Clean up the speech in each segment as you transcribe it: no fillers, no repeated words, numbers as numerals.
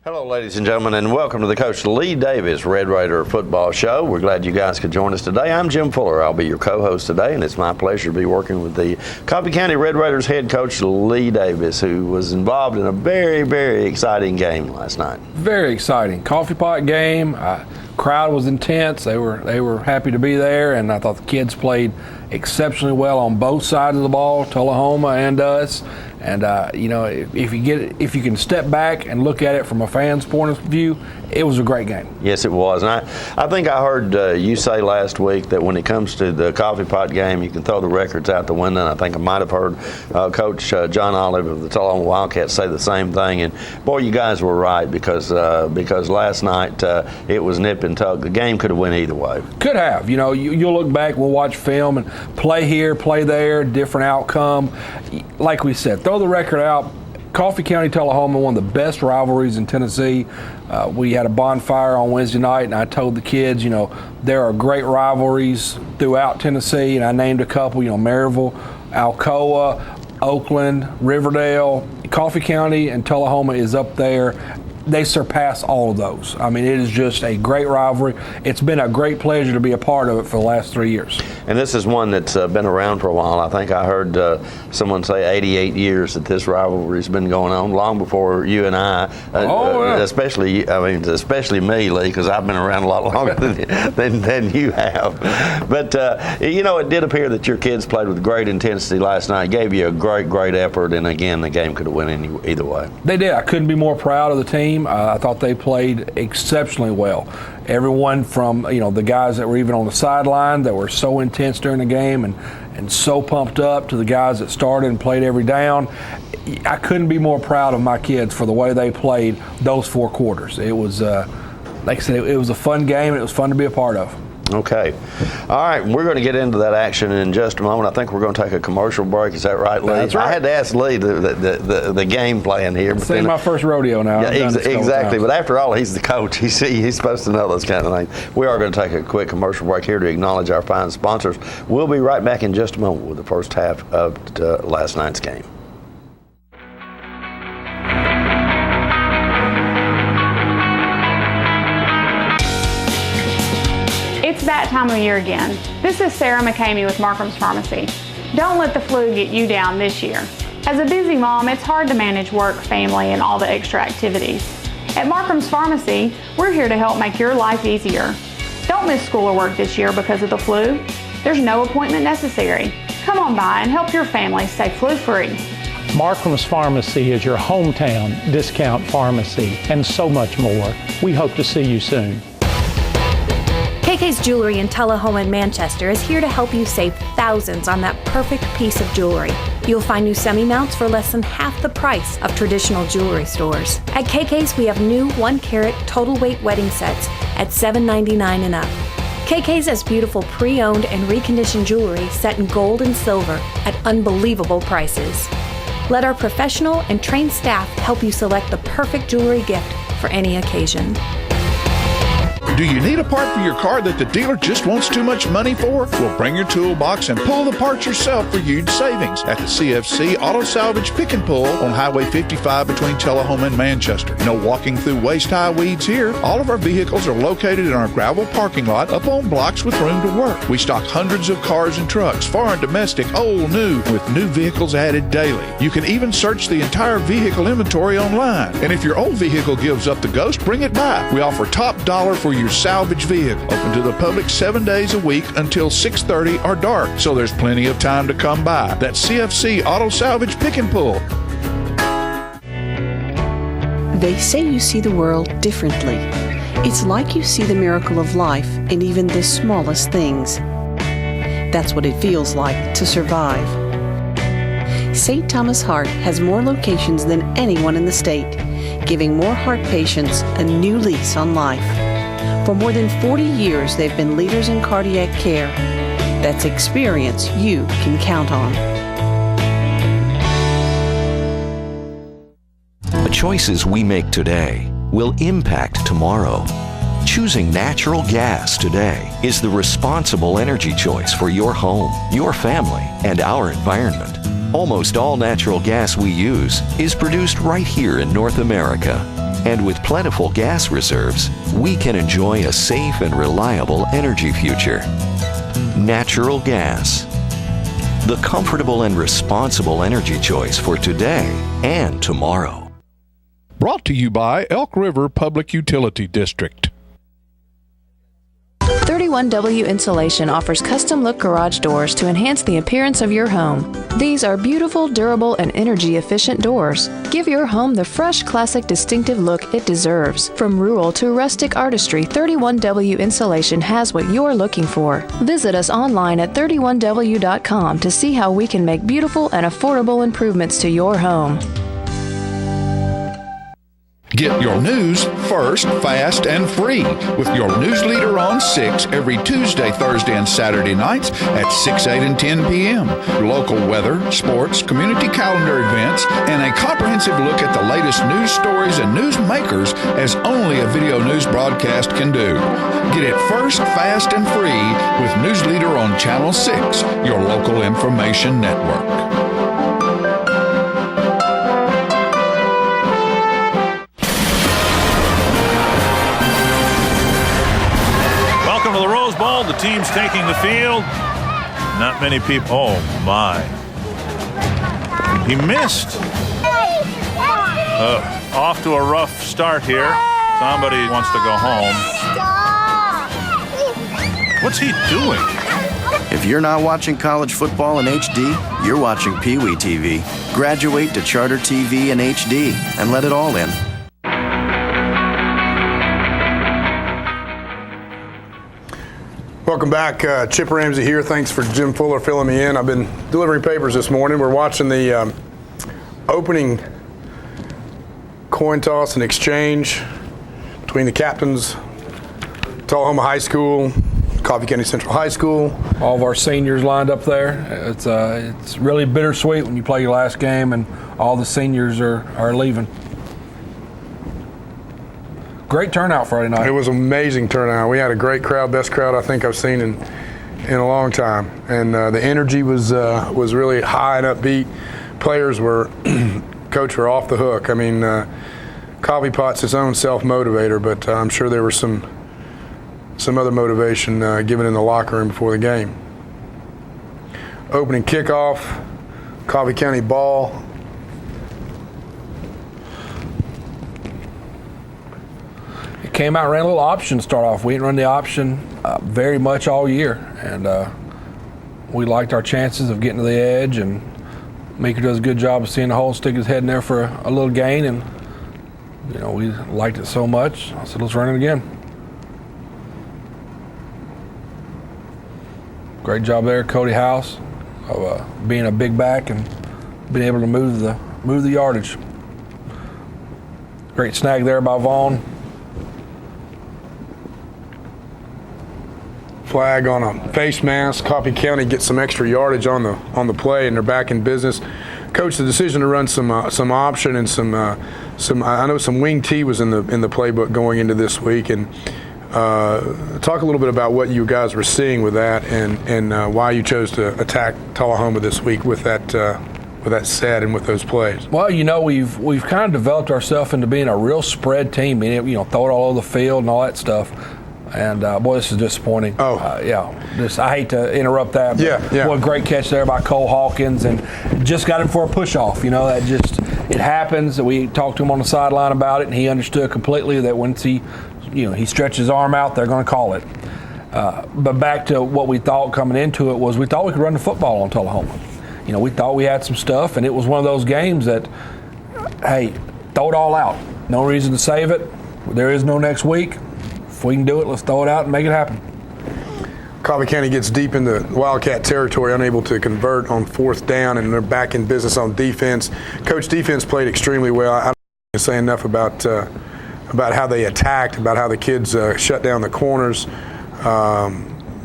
Hello, ladies and gentlemen, and welcome to the Coach Lee Davis Red Raider Football Show. We're glad you guys could join us today. I'm Jim Fuller. I'll be your co-host today, and it's my pleasure to be working with the Coffee County Red Raiders head coach, Lee Davis, who was involved in a very, very exciting game last night. Very exciting. Coffee pot game. Crowd was intense. They were happy to be there, and I thought the kids played exceptionally well on both sides of the ball, Tullahoma and us. And if you can step back and look at it from a fan's point of view, it was a great game. Yes, it was. And I think I heard you say last week that when it comes to the coffee pot game, you can throw the records out the window. And I think I might have heard Coach John Olive of the Tullahoma Wildcats say the same thing. And boy, you guys were right because last night it was nip and tuck. The game could have went either way. Could have. You'll look back, we'll watch film and play here, play there, different outcome. Like we said, throw the record out. Coffee County, Tullahoma, one of the best rivalries in Tennessee. We had a bonfire on Wednesday night, and I told the kids, there are great rivalries throughout Tennessee, and I named a couple, Maryville, Alcoa, Oakland, Riverdale. Coffee County and Tullahoma is up there. They surpass all of those. I mean, it is just a great rivalry. It's been a great pleasure to be a part of it for the last 3 years. And this is one that's been around for a while. I think I heard someone say 88 years that this rivalry's been going on, long before you and I. Especially me, Lee, because I've been around a lot longer than you have. But, it did appear that your kids played with great intensity last night, gave you a great effort, and again, the game could have went either way. They did. I couldn't be more proud of the team. I thought they played exceptionally well. Everyone from the guys that were even on the sideline that were so intense during the game and so pumped up, to the guys that started and played every down. I couldn't be more proud of my kids for the way they played those 4 quarters. It was, like I said, it was a fun game, and it was fun to be a part of. Okay. All right, we're going to get into that action in just a moment. I think we're going to take a commercial break. Is that right, Lee? That's right. I had to ask Lee the game plan here. This is my first rodeo now. Yeah, exactly. But after all, he's the coach. He's supposed to know those kind of things. We are going to take a quick commercial break here to acknowledge our fine sponsors. We'll be right back in just a moment with the first half of last night's game. It's that time of year again. This is Sarah McCamey with Markham's Pharmacy. Don't let the flu get you down this year. As a busy mom, it's hard to manage work, family, and all the extra activities. At Markham's Pharmacy, we're here to help make your life easier. Don't miss school or work this year because of the flu. There's no appointment necessary. Come on by and help your family stay flu-free. Markham's Pharmacy is your hometown discount pharmacy and so much more. We hope to see you soon. KK's Jewelry in Tullahoma and Manchester is here to help you save thousands on that perfect piece of jewelry. You'll find new semi-mounts for less than half the price of traditional jewelry stores. At KK's, we have new 1-carat total weight wedding sets at $7.99 and up. KK's has beautiful pre-owned and reconditioned jewelry set in gold and silver at unbelievable prices. Let our professional and trained staff help you select the perfect jewelry gift for any occasion. Do you need a part for your car that the dealer just wants too much money for? Well, bring your toolbox and pull the parts yourself for huge savings at the CFC Auto Salvage Pick and Pull on Highway 55 between Tullahoma and Manchester. No walking through waist-high weeds here. All of our vehicles are located in our gravel parking lot up on blocks with room to work. We stock hundreds of cars and trucks, foreign, domestic, old, new, with new vehicles added daily. You can even search the entire vehicle inventory online. And if your old vehicle gives up the ghost, bring it back. We offer top dollar for your salvage vehicle. Open to the public 7 days a week until 6:30 or dark, so there's plenty of time to come by. That's CFC Auto Salvage Pick and Pull. They say you see the world differently. It's like you see the miracle of life in even the smallest things. That's what it feels like to survive. St. Thomas Heart has more locations than anyone in the state, giving more heart patients a new lease on life. For more than 40 years, they've been leaders in cardiac care. That's experience you can count on. The choices we make today will impact tomorrow. Choosing natural gas today is the responsible energy choice for your home, your family, and our environment. Almost all natural gas we use is produced right here in North America. And with plentiful gas reserves, we can enjoy a safe and reliable energy future. Natural gas. The comfortable and responsible energy choice for today and tomorrow. Brought to you by Elk River Public Utility District. 31W Insulation offers custom-look garage doors to enhance the appearance of your home. These are beautiful, durable, and energy-efficient doors. Give your home the fresh, classic, distinctive look it deserves. From rural to rustic artistry, 31W Insulation has what you're looking for. Visit us online at 31W.com to see how we can make beautiful and affordable improvements to your home. Get your news first, fast, and free with your news leader on 6 every Tuesday, Thursday, and Saturday nights at 6, 8, and 10 p.m. Local weather, sports, community calendar events, and a comprehensive look at the latest news stories and news makers as only a video news broadcast can do. Get it first, fast, and free with News Leader on Channel 6, your local information network. To the Rose Bowl, the team's taking the field. Not many people. Oh my! He missed. Off to a rough start here. Somebody wants to go home. What's he doing? If you're not watching college football in HD, you're watching Pee Wee TV. Graduate to Charter TV in HD and let it all in. Welcome back. Chip Ramsey here. Thanks for Jim Fuller filling me in. I've been delivering papers this morning. We're watching the opening coin toss and exchange between the captains, Tullahoma High School, Coffee County Central High School. All of our seniors lined up there. It's really bittersweet when you play your last game and all the seniors are leaving. Great turnout Friday night. It was an amazing turnout. We had a great crowd, best crowd I think I've seen in a long time. And the energy was really high and upbeat. Players were, coach, were off the hook. I mean, Coffee Pot's his own self-motivator, but I'm sure there was some other motivation given in the locker room before the game. Opening kickoff, Coffee County ball. Came out and ran a little option to start off. We didn't run the option very much all year, and we liked our chances of getting to the edge, and Meeker does a good job of seeing the hole, stick his head in there for a little gain, and we liked it so much. I said, let's run it again. Great job there, Cody House, of being a big back and being able to move the yardage. Great snag there by Vaughn. Flag on a face mask. Coffee County gets some extra yardage on the play, and they're back in business. Coach, the decision to run some option and some I know some wing T was in the playbook going into this week, and talk a little bit about what you guys were seeing with that, and why you chose to attack Tullahoma this week with that set and with those plays. Well, we've kind of developed ourselves into being a real spread team, being able, throw it all over the field and all that stuff. And boy, this is disappointing. I hate to interrupt that. But what a great catch there by Cole Hawkins, and just got him for a push off. It happens. We talked to him on the sideline about it, and he understood completely that once he stretches his arm out, they're going to call it. But back to what we thought coming into it was we thought we could run the football on Tullahoma. We thought we had some stuff, and it was one of those games that, hey, throw it all out. No reason to save it. There is no next week. If we can do it, let's throw it out and make it happen. Coffee County gets deep into Wildcat territory, unable to convert on fourth down, and they're back in business on defense. Coach, defense played extremely well. I don't say enough about how they attacked, about how the kids shut down the corners.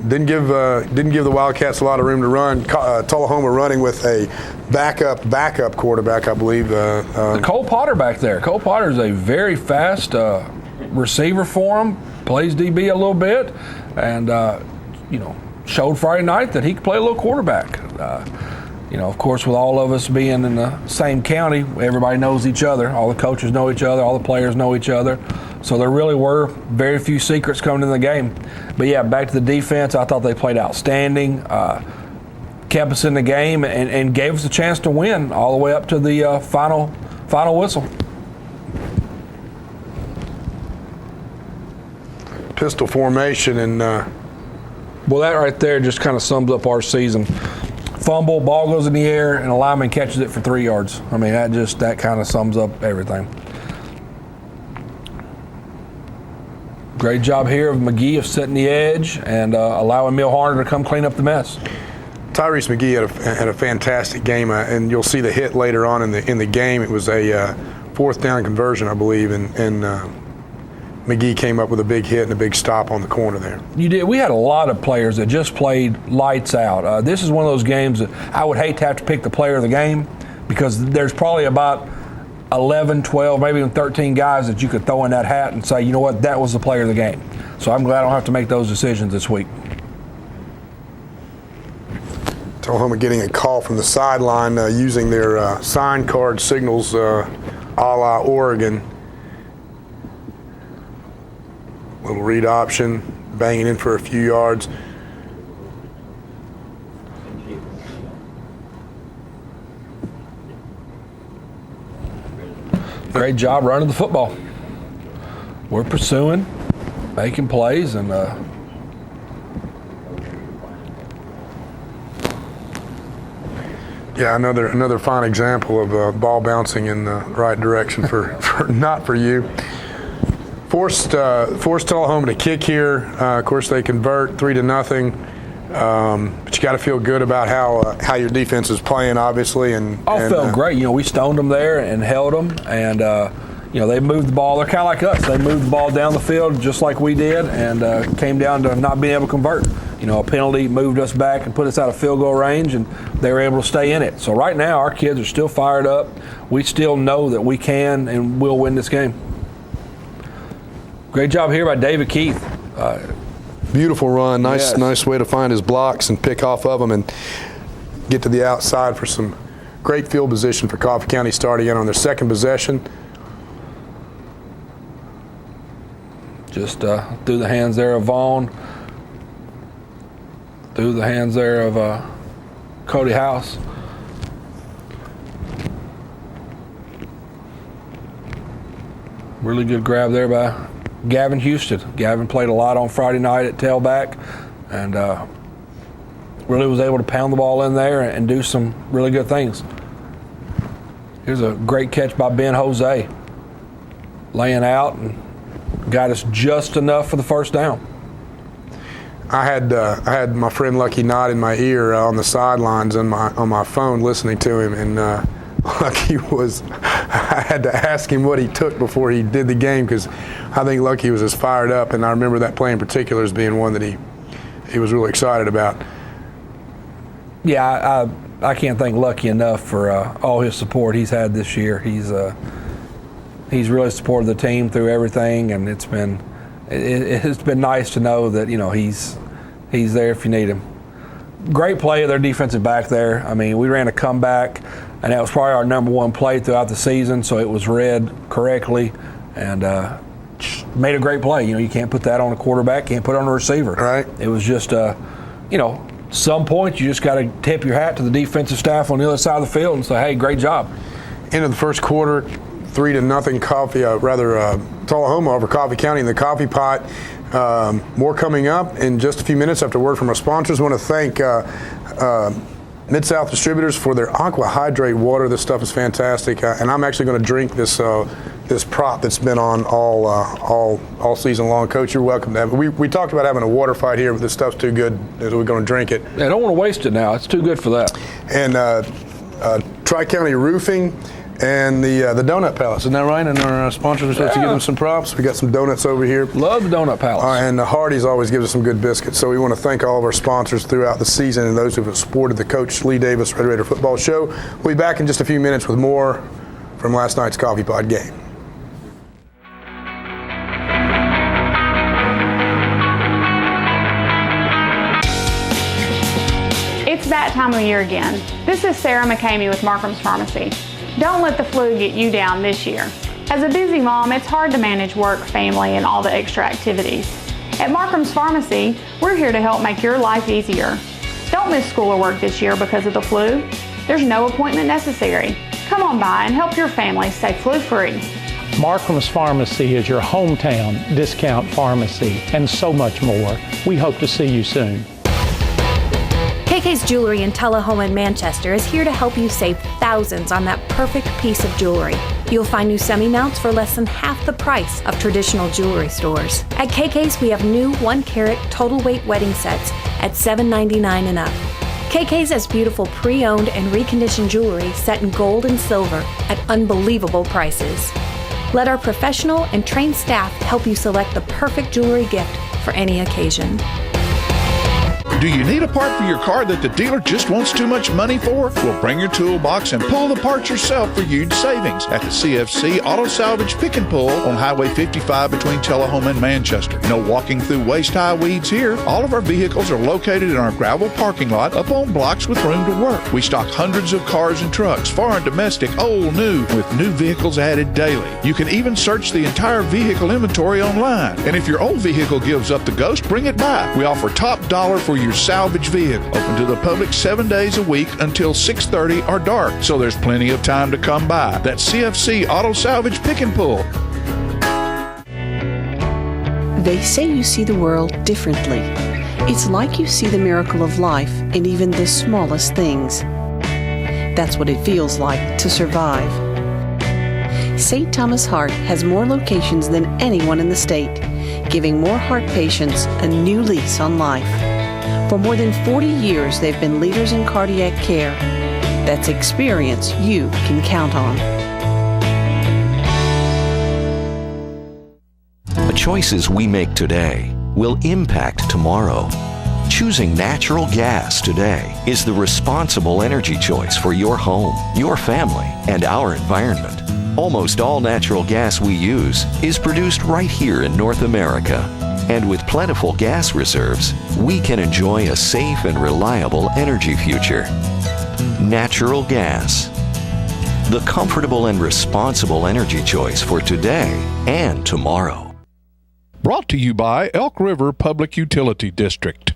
Didn't give the Wildcats a lot of room to run. Tullahoma running with a backup quarterback, I believe. Cole Potter back there. Cole Potter is a very fast receiver for him. Plays DB a little bit, and showed Friday night that he could play a little quarterback. Of course, with all of us being in the same county, everybody knows each other. All the coaches know each other. All the players know each other. So there really were very few secrets coming in the game. But yeah, back to the defense, I thought they played outstanding. Kept us in the game and gave us a chance to win all the way up to the final whistle. Pistol formation and well, that right there just kind of sums up our season. Fumble, ball goes in the air, and a lineman catches it for 3 yards. I mean, that kind of sums up everything. Great job here of McGee of setting the edge and allowing Milharner to come clean up the mess. Tyrese McGee had a fantastic game, and you'll see the hit later on in the game. It was a fourth down conversion, I believe, and McGee came up with a big hit and a big stop on the corner there. You did. We had a lot of players that just played lights out. This is one of those games that I would hate to have to pick the player of the game, because there's probably about 11, 12, maybe even 13 guys that you could throw in that hat and say, you know what, that was the player of the game. So I'm glad I don't have to make those decisions this week. Tullahoma getting a call from the sideline using their sign card signals a la Oregon. Little read option, banging in for a few yards. Great job running the football. We're pursuing, making plays, and yeah, another fine example of ball bouncing in the right direction for not for you. Forced Tullahoma to kick here. Of course, they convert 3-0. But you got to feel good about how your defense is playing, obviously. All felt great. We stoned them there and held them, and they moved the ball. They're kind of like us. They moved the ball down the field just like we did, and came down to not being able to convert. A penalty moved us back and put us out of field goal range, and they were able to stay in it. So right now, our kids are still fired up. We still know that we can and will win this game. Great job here by David Keith. Beautiful run. Yes. Nice way to find his blocks and pick off of them and get to the outside for some great field position for Coffee County starting in on their second possession. Just through the hands there of Vaughn. Through the hands there of Cody House. Really good grab there by Gavin Houston. Gavin played a lot on Friday night at tailback, and really was able to pound the ball in there and do some really good things. Here's a great catch by Ben Jose, laying out and got us just enough for the first down. I had my friend Lucky Knott in my ear on the sidelines on my phone listening to him, and Lucky I had to ask him what he took before he did the game, because I think Lucky was as fired up, and I remember that play in particular as being one that he was really excited about. Yeah, I can't thank Lucky enough for all his support he's had this year. He's really supported the team through everything, and it's been nice to know that he's there if you need him. Great play of their defensive back there. I mean, we ran a comeback, and that was probably our number one play throughout the season, so it was read correctly and made a great play. You can't put that on a quarterback, can't put it on a receiver. Right. It was just, some point you just got to tip your hat to the defensive staff on the other side of the field and say, hey, great job. End of the first quarter, 3-0 Tullahoma over Coffee County in the coffee pot. More coming up in just a few minutes after word from our sponsors. I want to thank Mid-South Distributors for their Aqua Hydrate water. This stuff is fantastic, and I'm actually going to drink this prop that's been on all season long. Coach, you're welcome to have it. We talked about having a water fight here, but this stuff's too good, so we're going to drink it. I don't want to waste it now. It's too good for that. And Tri-County Roofing and the Donut Palace, isn't that right? And our sponsors are supposed to give them some props. We got some donuts over here. Love the Donut Palace. And Hardee's always gives us some good biscuits. So we want to thank all of our sponsors throughout the season and those who have supported the Coach Lee Davis Red Raider Football Show. We'll be back in just a few minutes with more from last night's Coffee Pot game. It's that time of year again. This is Sarah McCamey with Markham's Pharmacy. Don't let the flu get you down this year. As a busy mom, it's hard to manage work, family, and all the extra activities. At Markham's Pharmacy, we're here to help make your life easier. Don't miss school or work this year because of the flu. There's no appointment necessary. Come on by and help your family stay flu-free. Markham's Pharmacy is your hometown discount pharmacy and so much more. We hope to see you soon. KK's Jewelry in Tullahoma and Manchester is here to help you save thousands on that perfect piece of jewelry. You'll find new semi-mounts for less than half the price of traditional jewelry stores. At KK's, we have new 1-carat total weight wedding sets at $7.99 and up. KK's has beautiful pre-owned and reconditioned jewelry set in gold and silver at unbelievable prices. Let our professional and trained staff help you select the perfect jewelry gift for any occasion. Do you need a part for your car that the dealer just wants too much money for? Well, bring your toolbox and pull the parts yourself for huge savings at the CFC Auto Salvage Pick and Pull on Highway 55 between Tullahoma and Manchester. No walking through waist-high weeds here. All of our vehicles are located in our gravel parking lot up on blocks with room to work. We stock hundreds of cars and trucks, foreign, domestic, old, new, with new vehicles added daily. You can even search the entire vehicle inventory online. And if your old vehicle gives up the ghost, bring it back. We offer top dollar for your salvage vehicle. Open to the public 7 days a week until 6:30 or dark, so there's plenty of time to come by. That's CFC Auto Salvage Pick and Pull. They say you see the world differently. It's like you see the miracle of life in even the smallest things. That's what it feels like to survive. St. Thomas Heart has more locations than anyone in the state, giving more heart patients a new lease on life. For more than 40 years, they've been leaders in cardiac care. That's experience you can count on. The choices we make today will impact tomorrow. Choosing natural gas today is the responsible energy choice for your home, your family, and our environment. Almost all natural gas we use is produced right here in North America. And with plentiful gas reserves, we can enjoy a safe and reliable energy future. Natural gas. The comfortable and responsible energy choice for today and tomorrow. Brought to you by Elk River Public Utility District.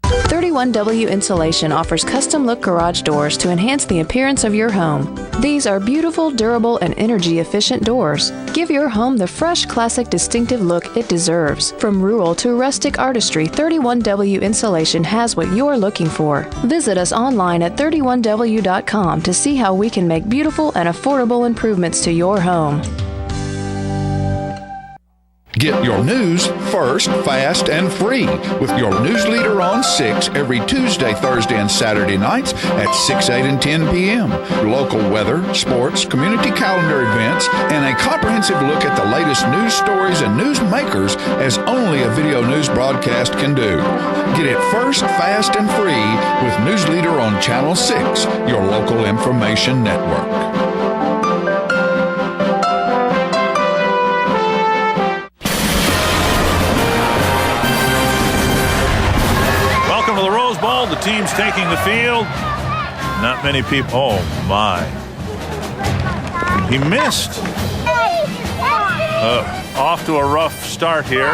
31W Insulation offers custom-look garage doors to enhance the appearance of your home. These are beautiful, durable, and energy-efficient doors. Give your home the fresh, classic, distinctive look it deserves. From rural to rustic artistry, 31W Insulation has what you're looking for. Visit us online at 31W.com to see how we can make beautiful and affordable improvements to your home. Get your news first, fast, and free with your news leader on 6 every Tuesday, Thursday, and Saturday nights at 6, 8, and 10 p.m. Local weather, sports, community calendar events, and a comprehensive look at the latest news stories and news makers as only a video news broadcast can do. Get it first, fast, and free with News Leader on Channel 6, your local information network. The team's taking the field. Not many people. Oh, my. He missed. Off to a rough start here.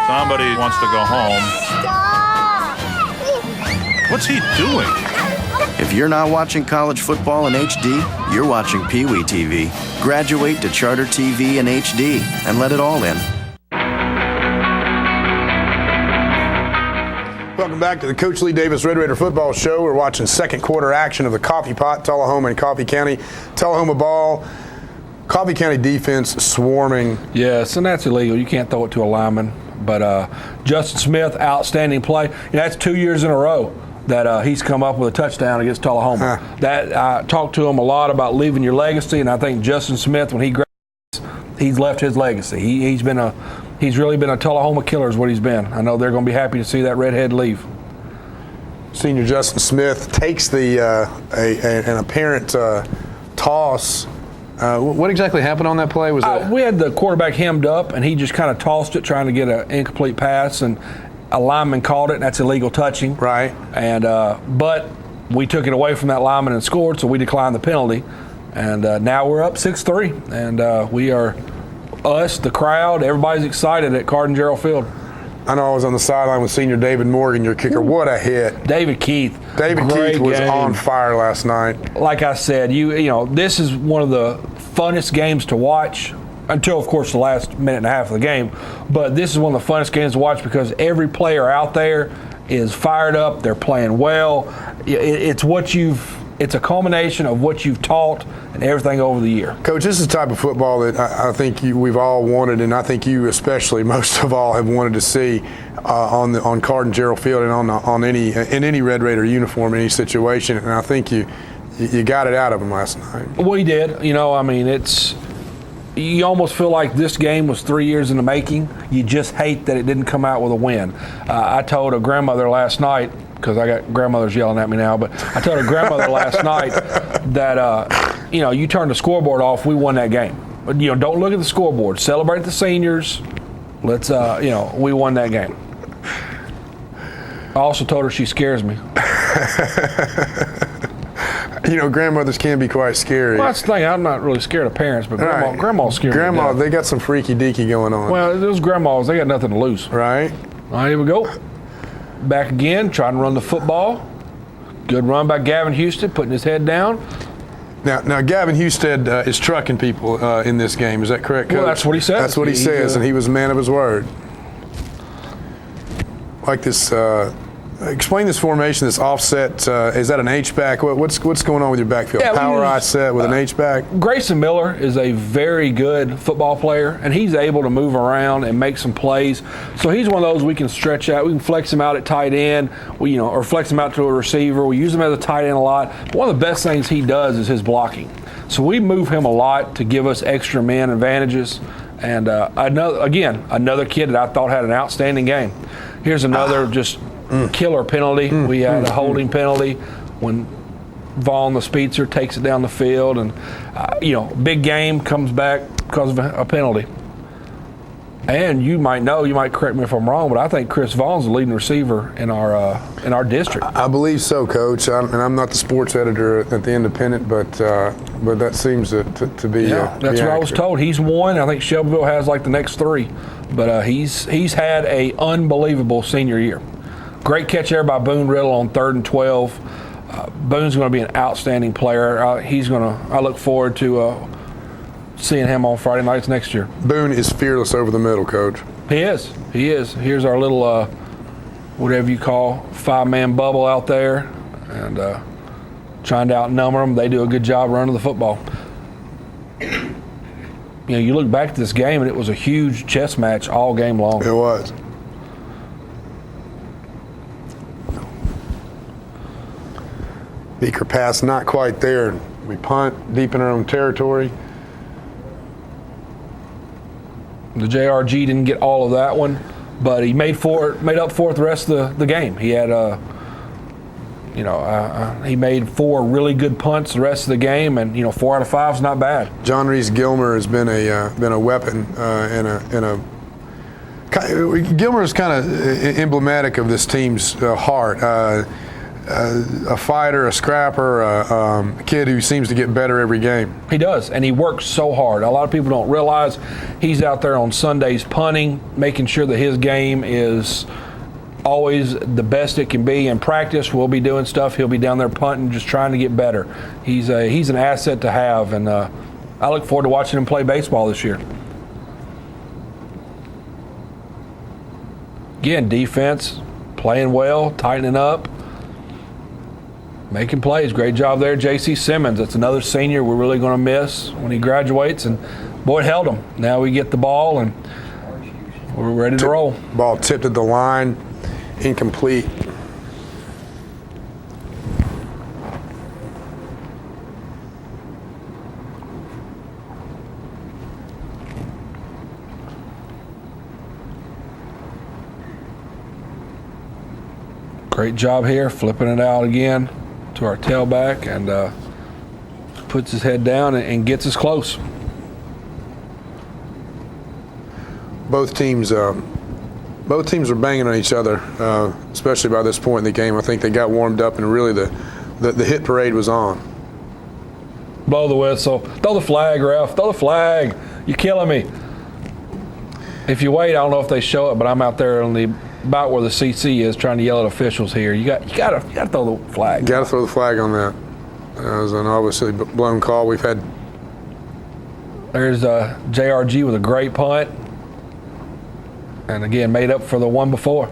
Somebody wants to go home. What's he doing? If you're not watching college football in HD, you're watching Pee Wee TV. Graduate to Charter TV in HD and let it all in. Welcome back to the Coach Lee Davis Red Raider Football Show. We're watching second quarter action of the Coffee Pot, Tullahoma and Coffee County. Tullahoma ball, Coffee County defense swarming. Yes, and that's illegal. You can't throw it to a lineman. But Justin Smith, outstanding play. That's 2 years in a row that he's come up with a touchdown against Tullahoma. That I talked to him a lot about leaving your legacy, and I think Justin Smith, when he graduates, he's left his legacy. He's really been a Tullahoma killer is what he's been. I know they're going to be happy to see that redhead leave. Senior Justin Smith takes the an apparent toss. What exactly happened on that play? Was we had the quarterback hemmed up, and he just kind of tossed it, trying to get an incomplete pass, and a lineman called it, and that's illegal touching. Right. And but we took it away from that lineman and scored, so we declined the penalty. And now we're up 6-3, and we are, us, the crowd, everybody's excited at Cardin-Gerald Field. I know I was on the sideline with senior David Morgan, your kicker. What a hit. David Keith. David Keith was on fire last night. Like I said, you know, this is one of the funnest games to watch until, of course, the last minute and a half of the game. But this is one of the funnest games to watch because every player out there is fired up. They're playing well. It's a culmination of what you've taught and everything over the year. Coach, this is the type of football that I think we've all wanted, and I think you especially, most of all, have wanted to see on Cardin-Gerald Field and in any Red Raider uniform in any situation. And I think you got it out of them last night. We did. You know, I mean, you almost feel like this game was 3 years in the making. You just hate that it didn't come out with a win. I told a grandmother last night, because I got grandmothers yelling at me now, but I told a grandmother last night that, you turn the scoreboard off, we won that game. But, don't look at the scoreboard. Celebrate the seniors. Let's, we won that game. I also told her she scares me. Grandmothers can be quite scary. Well, that's the thing. I'm not really scared of parents, but grandma's scary. Grandma, they got some freaky deaky going on. Well, those grandmas, they got nothing to lose. Right. All right, here we go. Back again, trying to run the football. Good run by Gavin Husted, putting his head down. Now Gavin Husted is trucking people in this game. Is that correct, Coach? Well, that's what he says. That's what he says, and he was a man of his word. Like this. Explain this formation, this offset. Is that an H-back? What's going on with your backfield? Yeah, Power eye set with an H-back? Grayson Miller is a very good football player, and he's able to move around and make some plays. So he's one of those we can stretch out. We can flex him out at tight end, or flex him out to a receiver. We use him as a tight end a lot. But one of the best things he does is his blocking. So we move him a lot to give us extra man advantages. And another kid that I thought had an outstanding game. Here's another killer penalty. We had a holding penalty when Vaughn, the speedster, takes it down the field, and big game, comes back because of a penalty. And you might correct me if I'm wrong, but I think Chris Vaughn's the leading receiver in our district. I believe so, Coach. I'm not the sports editor at the Independent, but that seems to be. Yeah, that's what I was told. He's one. I think Shelbyville has like the next three, but he's had a unbelievable senior year. Great catch there by Boone Riddle on 3rd and 12. Boone's going to be an outstanding player. I look forward to seeing him on Friday nights next year. Boone is fearless over the middle, Coach. He is. Here's our little, whatever you call, 5-man bubble out there, and trying to outnumber them. They do a good job running the football. You look back at this game, and it was a huge chess match all game long. It was. Beaker pass not quite there. We punt deep in our own territory. The JRG didn't get all of that one, but he made up for it the rest of the game. He had he made 4 really good punts the rest of the game, and 4 out of 5 is not bad. John Reese Gilmer has been a weapon Gilmer is kind of emblematic of this team's heart. A fighter, a scrapper, a kid who seems to get better every game. He does, and he works so hard. A lot of people don't realize he's out there on Sundays punting, making sure that his game is always the best it can be. In practice, we'll be doing stuff. He'll be down there punting, just trying to get better. He's an asset to have, and I look forward to watching him play baseball this year. Again, defense, playing well, tightening up. Making plays. Great job there, J.C. Simmons. That's another senior we're really going to miss when he graduates. And, boy, it held him. Now we get the ball, and we're ready to roll. Ball tipped at the line, incomplete. Great job here, flipping it out again to our tailback, and puts his head down and gets us close. Both teams both teams were banging on each other, especially by this point in the game. I think they got warmed up, and really the hit parade was on. Blow the whistle. Throw the flag, ref. Throw the flag. You're killing me. If you wait, I don't know if they show it, but I'm out there on about where the CC is, trying to yell at officials here. You got to throw the flag. Got to throw the flag on that. That was an obviously blown call. We've had. There's JRG with a great punt, and again made up for the one before.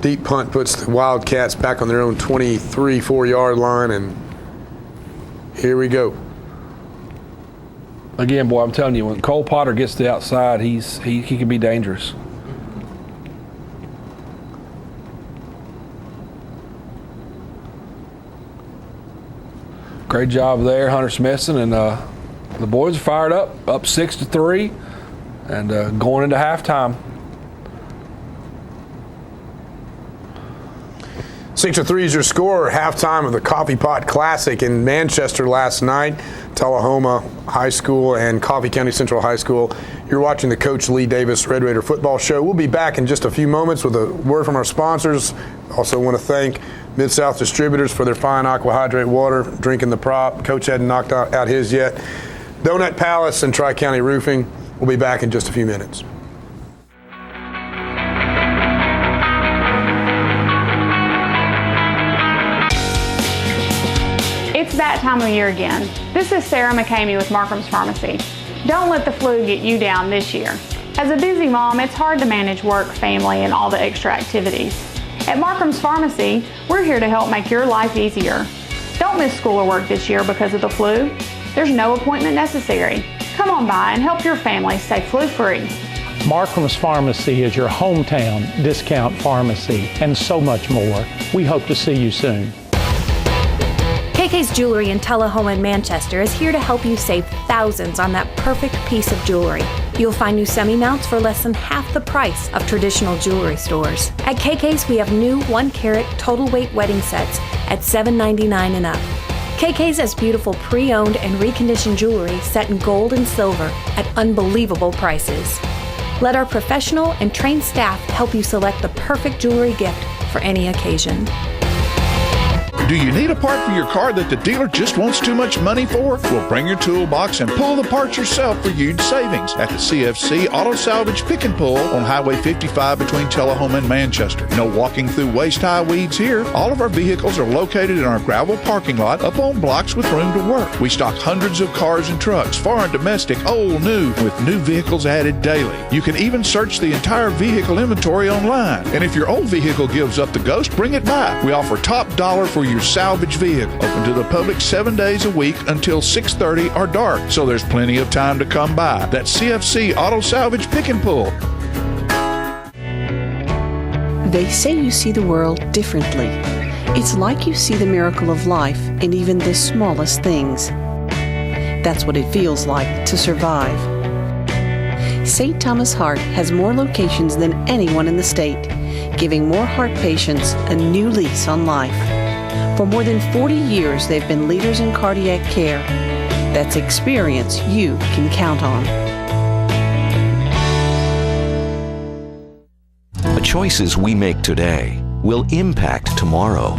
Deep punt puts the Wildcats back on their own 23-4-yard line, and here we go. Again, boy, I'm telling you, when Cole Potter gets to the outside, he can be dangerous. Great job there, Hunter Smithson, and the boys are fired up 6-3, and going into halftime. 6-3 is your score. Halftime of the Coffee Pot Classic in Manchester last night. Tullahoma High School and Coffee County Central High School. You're watching the Coach Lee Davis Red Raider Football Show. We'll be back in just a few moments with a word from our sponsors. Also want to thank Mid-South Distributors for their fine aquahydrate water. Drinking the prop. Coach hadn't knocked out his yet. Donut Palace and Tri-County Roofing. We'll be back in just a few minutes. It's that time of year again. This is Sarah McCamey with Markham's Pharmacy. Don't let the flu get you down this year. As a busy mom, it's hard to manage work, family, and all the extra activities. At Markham's Pharmacy, we're here to help make your life easier. Don't miss school or work this year because of the flu. There's no appointment necessary. Come on by and help your family stay flu-free. Markham's Pharmacy is your hometown discount pharmacy and so much more. We hope to see you soon. KK's Jewelry in Tullahoma and Manchester is here to help you save thousands on that perfect piece of jewelry. You'll find new semi-mounts for less than half the price of traditional jewelry stores. At KK's, we have new 1-carat total weight wedding sets at $7.99 and up. KK's has beautiful pre-owned and reconditioned jewelry set in gold and silver at unbelievable prices. Let our professional and trained staff help you select the perfect jewelry gift for any occasion. Do you need a part for your car that the dealer just wants too much money for? Well, bring your toolbox and pull the parts yourself for huge savings at the CFC Auto Salvage Pick and Pull on Highway 55 between Tullahoma and Manchester. No walking through waist-high weeds here. All of our vehicles are located in our gravel parking lot up on blocks with room to work. We stock hundreds of cars and trucks, foreign, domestic, old, new, with new vehicles added daily. You can even search the entire vehicle inventory online. And if your old vehicle gives up the ghost, bring it back. We offer top dollar for your salvage vehicle. Open to the public 7 days a week until 6:30 or dark, so there's plenty of time to come by. That's CFC Auto Salvage Pick and Pull. They say you see the world differently. It's like you see the miracle of life in even the smallest things. That's what it feels like to survive. St. Thomas Heart has more locations than anyone in the state, giving more heart patients a new lease on life. For more than 40 years, they've been leaders in cardiac care. That's experience you can count on. The choices we make today will impact tomorrow.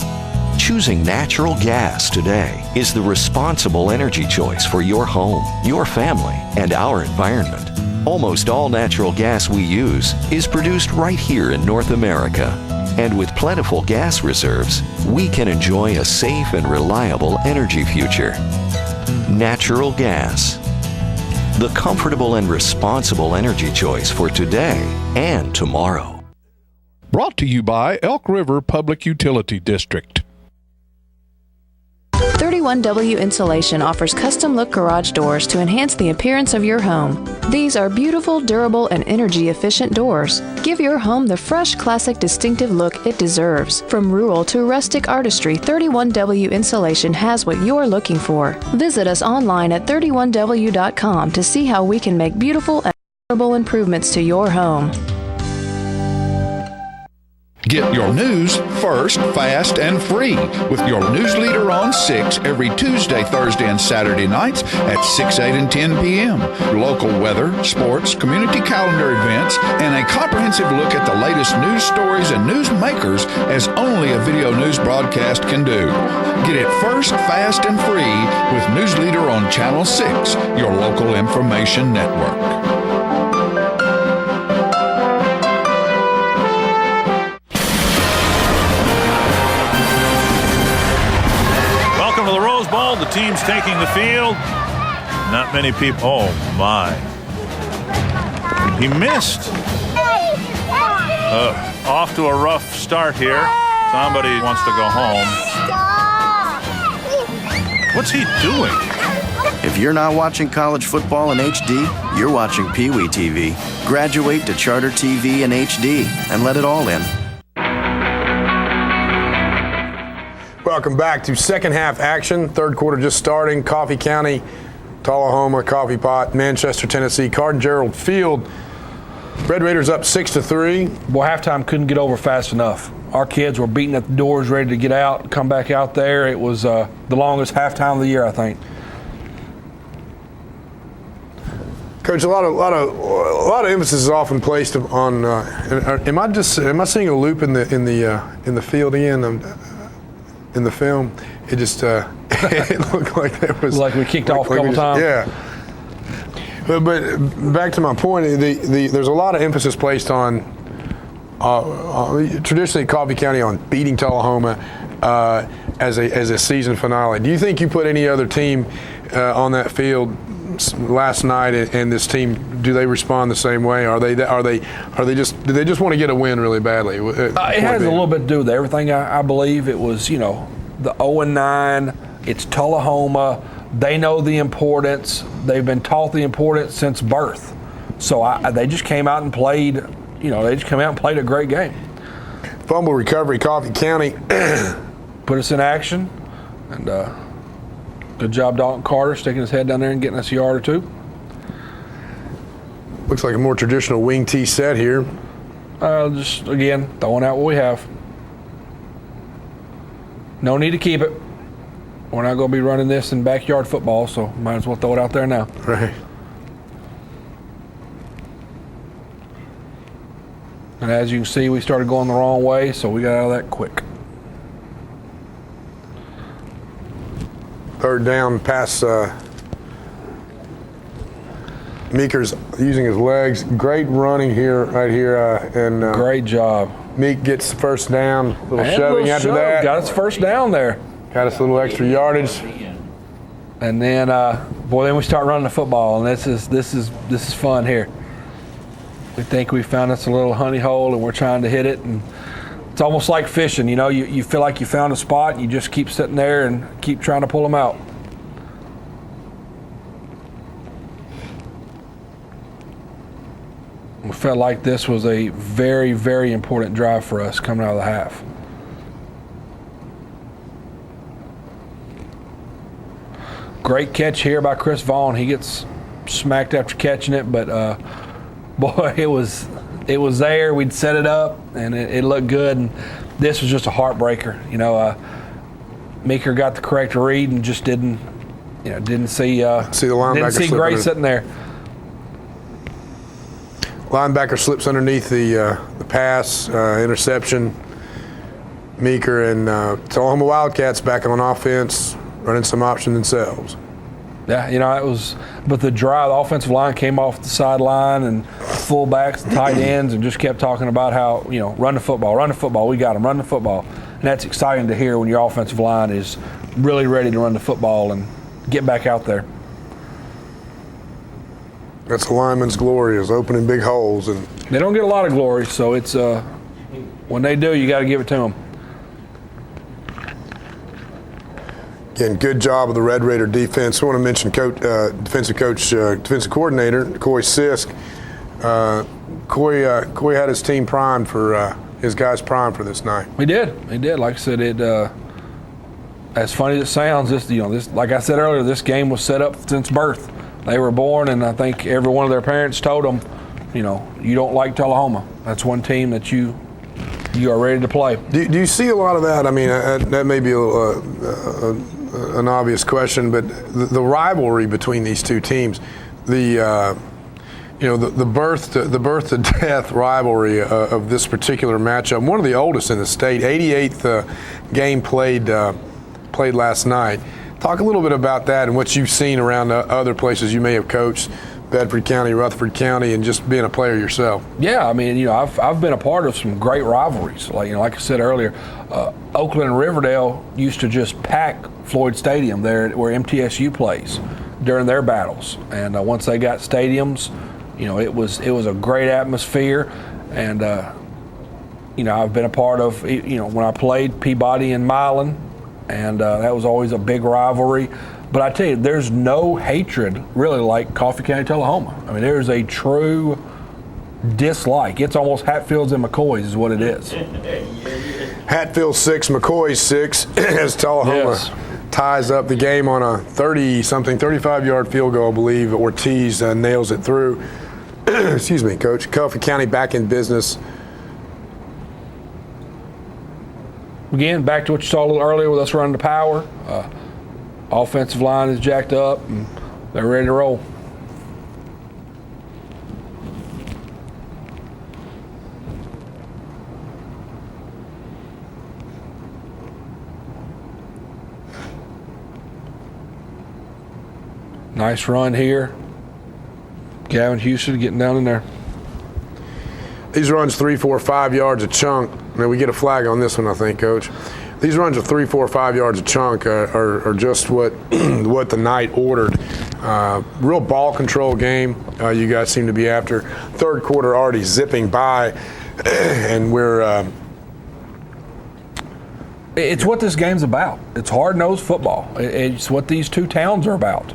Choosing natural gas today is the responsible energy choice for your home, your family, and our environment. Almost all natural gas we use is produced right here in North America. And with plentiful gas reserves, we can enjoy a safe and reliable energy future. Natural gas. The comfortable and responsible energy choice for today and tomorrow. Brought to you by Elk River Public Utility District. 31W Insulation offers custom-look garage doors to enhance the appearance of your home. These are beautiful, durable, and energy-efficient doors. Give your home the fresh, classic, distinctive look it deserves. From rural to rustic artistry, 31W Insulation has what you're looking for. Visit us online at 31W.com to see how we can make beautiful and durable improvements to your home. Get your news first, fast, and free with your news leader on 6 every Tuesday, Thursday, and Saturday nights at 6, 8, and 10 p.m. Local weather, sports, community calendar events, and a comprehensive look at the latest news stories and news makers as only a video news broadcast can do. Get it first, fast, and free with News Leader on Channel 6, your local information network. Welcome to the Rose Bowl. The team's taking the field. Not many people. Oh, my. He missed. Off to a rough start here. Somebody wants to go home. What's he doing? If you're not watching college football in HD, you're watching Pee Wee TV. Graduate to Charter TV in HD and let it all in. Welcome back to second half action. Third quarter just starting. Coffee County, Tullahoma, Coffee Pot, Manchester, Tennessee, Cardin-Gerald Field. Red Raiders up 6-3. Boy, halftime couldn't get over fast enough. Our kids were beating at the doors, ready to get out, come back out there. It was the longest halftime of the year, I think. Coach, a lot of emphasis is often placed on. Am I seeing a loop in the field again? In the film, it just it looked like there was like we kicked off a couple times. Yeah. But back to my point, there's a lot of emphasis placed on traditionally Coffee County on beating Tullahoma as a season finale. Do you think you put any other team on that field last night, and this team, do they respond the same way? Do they just want to get a win really badly? It has a little bit to do with everything. I believe it was the 0-9. It's Tullahoma. They know the importance. They've been taught the importance since birth. So they just came out and played. They just came out and played a great game. Fumble recovery, Coffee County put us in action, and good job, Dalton Carter, sticking his head down there and getting us a yard or two. Looks like a more traditional wing tee set here. Just again throwing out what we have. No need to keep it. We're not going to be running this in backyard football, so might as well throw it out there now. Right. And as you can see, we started going the wrong way, so we got out of that quick. Third down pass. Meeker's using his legs. Great running here, right here, and great job. Meek gets first down. Little shoving after that. Got us first down there. Got us a little extra yardage. And then, then we start running the football, and this is fun here. We think we found us a little honey hole, and we're trying to hit it, and it's almost like fishing. You feel like you found a spot, and you just keep sitting there and keep trying to pull them out. We felt like this was a very, very important drive for us coming out of the half. Great catch here by Chris Vaughn. He gets smacked after catching it, but boy, it was there. We'd set it up, and it looked good. And this was just a heartbreaker. Meeker got the correct read and just didn't see the linebacker. Didn't see Gray sitting there. Linebacker slips underneath the pass, interception. Meeker and Tullahoma Wildcats back on offense, running some option themselves. Yeah, it was. But the drive, the offensive line came off the sideline, and fullbacks, and tight ends, and just kept talking about how run the football. We got them, run the football, and that's exciting to hear when your offensive line is really ready to run the football and get back out there. That's a lineman's glory, is opening big holes, and they don't get a lot of glory. So it's when they do, you got to give it to them. Again, good job of the Red Raider defense. I want to mention defensive coordinator, Coy Sisk. Coy had his team primed for his guys primed for this night. He did. Like I said, as funny as it sounds, this like I said earlier, this game was set up since birth. They were born, and I think every one of their parents told them, you don't like Tullahoma. That's one team that you you are ready to play. Do you see a lot of that? I mean, that may be an obvious question, but the rivalry between these two teams, the birth to death rivalry of this particular matchup, one of the oldest in the state, 88th game played last night. Talk a little bit about that and what you've seen around other places you may have coached, Bedford County, Rutherford County, and just being a player yourself. Yeah, I mean, I've been a part of some great rivalries. Like I said earlier, Oakland and Riverdale used to just pack Floyd Stadium there where MTSU plays during their battles. And once they got stadiums, it was a great atmosphere. And I've been a part of when I played Peabody and Milan, and that was always a big rivalry. But I tell you, there's no hatred really like Coffee County, Tullahoma. I mean, there's a true dislike. It's almost Hatfields and McCoys is what it is. Hatfield 6, McCoy 6, as Tullahoma ties up the game on a 35-yard field goal, I believe. Ortiz nails it through. Excuse me, Coach. Coffee County back in business. Again, back to what you saw a little earlier with us running the power. Offensive line is jacked up, and they're ready to roll. Nice run here. Gavin Houston getting down in there. These runs 3, 4, 5 yards a chunk. Now we get a flag on this one, I think, Coach. These runs of 3, 4, 5 yards a chunk are just what what the night ordered. Real ball control game. You guys seem to be after. Third quarter already zipping by, and we're. It's what this game's about. It's hard-nosed football. It's what these two towns are about.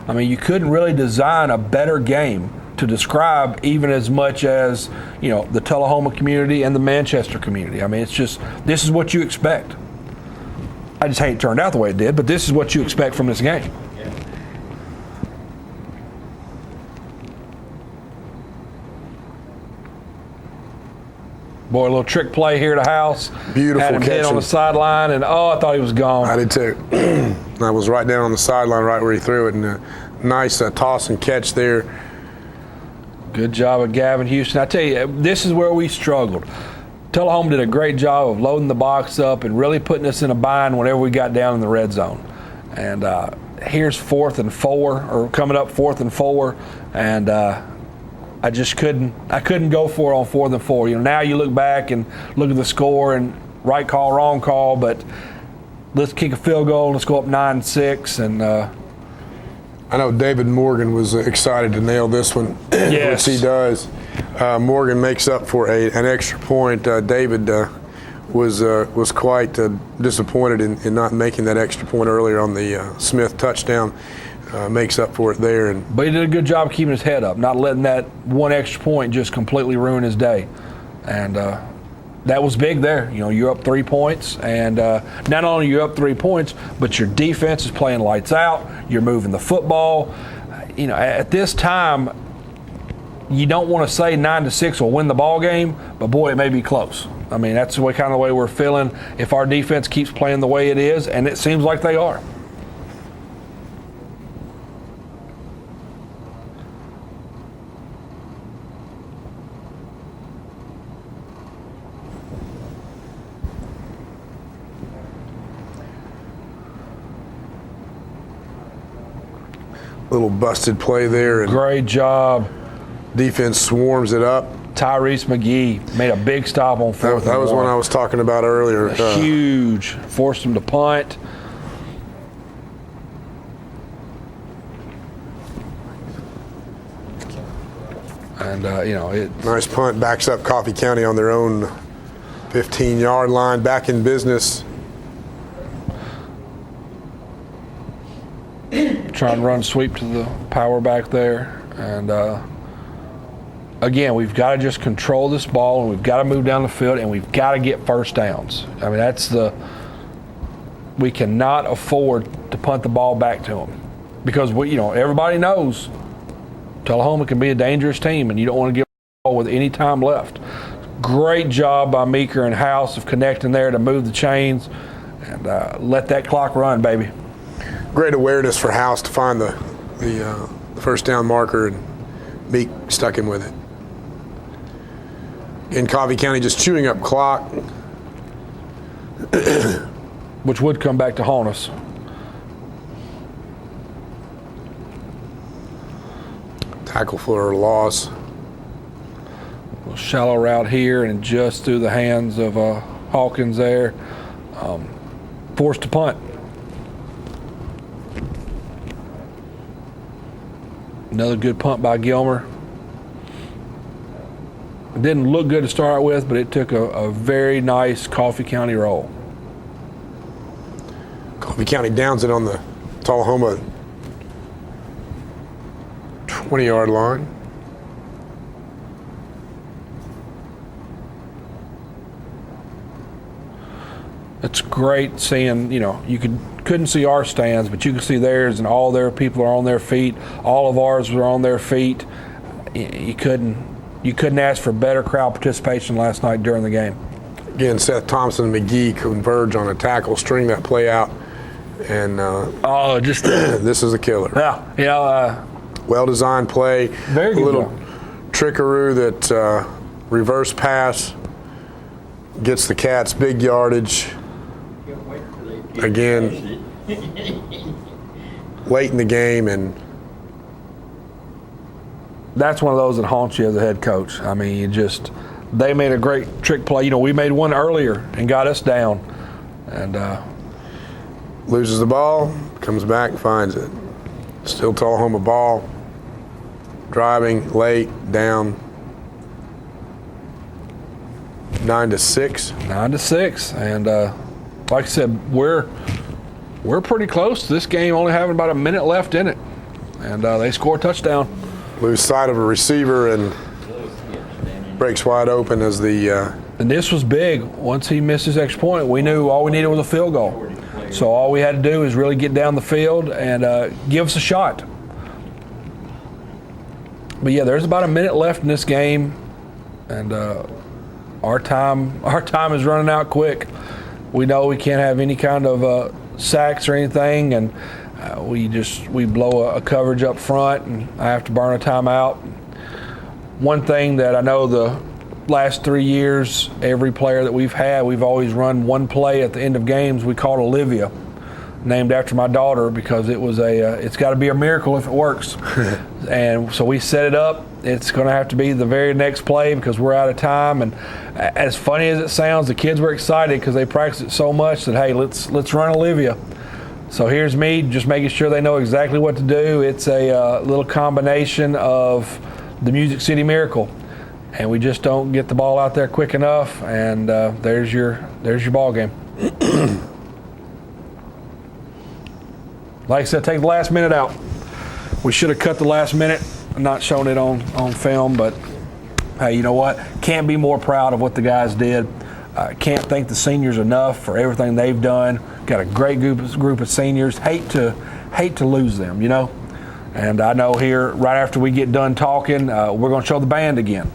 I mean, you couldn't really design a better game to describe even as much as, the Tullahoma community and the Manchester community. I mean, it's just, this is what you expect. I just hate it turned out the way it did, but this is what you expect from this game. Boy, a little trick play here to House. Beautiful Had him catch. hit on the sideline, and I thought he was gone. I did too. I was right down on the sideline right where he threw it, and nice toss and catch there. Good job of Gavin Houston. I tell you, this is where we struggled. Tullahoma did a great job of loading the box up and really putting us in a bind whenever we got down in the red zone. And here's 4th and 4, or coming up 4th and 4, and I just couldn't go for it on 4th and 4. Now you look back and look at the score and right call, wrong call, but let's kick a field goal. Let's go up 9-6, and. I know David Morgan was excited to nail this one, yes. which he does. Morgan makes up for an extra point. David was quite disappointed in not making that extra point earlier on the Smith touchdown. Makes up for it there. But he did a good job keeping his head up, not letting that one extra point just completely ruin his day. And that was big there. You're up 3 points, and not only you're up 3 points, but your defense is playing lights out. You're moving the football. At this time, you don't want to say 9-6 will win the ball game, but boy, it may be close. I mean, that's the kind of way we're feeling if our defense keeps playing the way it is, and it seems like they are. Little busted play there. And great job. Defense swarms it up. Tyrese McGee made a big stop on 4th. That was one I was talking about earlier. Huge. Forced him to punt. And, nice punt. Backs up Coffee County on their own 15-yard line. Back in business. Trying to run sweep to the power back there. And, again, we've got to just control this ball, and we've got to move down the field, and we've got to get first downs. I mean, we cannot afford to punt the ball back to them because everybody knows Tullahoma can be a dangerous team, and you don't want to give the ball with any time left. great job by Meeker and House of connecting there to move the chains and let that clock run, baby. Great awareness for House to find the first down marker, and Meek stuck him with it. In Coffee County, just chewing up clock, which would come back to haunt us. Tackle for a loss. A shallow route here and just through the hands of Hawkins there. Forced to punt. Another good punt by Gilmer. It didn't look good to start with, but it took a very nice Coffee County roll. Coffee County downs it on the Tullahoma 20-yard line. It's great seeing, you couldn't see our stands, but you could see theirs, and all their people are on their feet. All of ours were on their feet. You couldn't ask for better crowd participation last night during the game. Again, Seth Thompson and McGee converge on a tackle, string that play out, and this is a killer. Yeah, well-designed play. Very good. A little trickaroo that reverse pass gets the Cats big yardage. Again, late in the game, and that's one of those that haunts you as a head coach. I mean, they made a great trick play. We made one earlier and got us down, and loses the ball, comes back, finds it. Still Tullahoma ball. Driving late, down. 9-6. 9-6, and like I said, we're pretty close to this game only having about a minute left in it, and they score a touchdown. Lose sight of a receiver and breaks wide open as the. And this was big. Once he missed his extra point, we knew all we needed was a field goal. So all we had to do is really get down the field and give us a shot. But yeah, there's about a minute left in this game, and our time is running out quick. We know we can't have any kind of sacks or anything, and we blow a coverage up front, and I have to burn a timeout. One thing that I know the last 3 years, every player that we've had, we've always run one play at the end of games we called Olivia, named after my daughter, because it was it's got to be a miracle if it works. And so we set it up. It's going to have to be the very next play because we're out of time. And as funny as it sounds, the kids were excited because they practiced it so much that, hey, let's run Olivia. So here's me just making sure they know exactly what to do. It's a little combination of the Music City Miracle, and we just don't get the ball out there quick enough. And there's your ball game. Like I said, take the last minute out. We should have cut the last minute. I'm not showing it on film, but hey, you know what? Can't be more proud of what the guys did. Can't thank the seniors enough for everything they've done. Got a great group of seniors. Hate to lose them, And I know here, right after we get done talking, we're going to show the band again.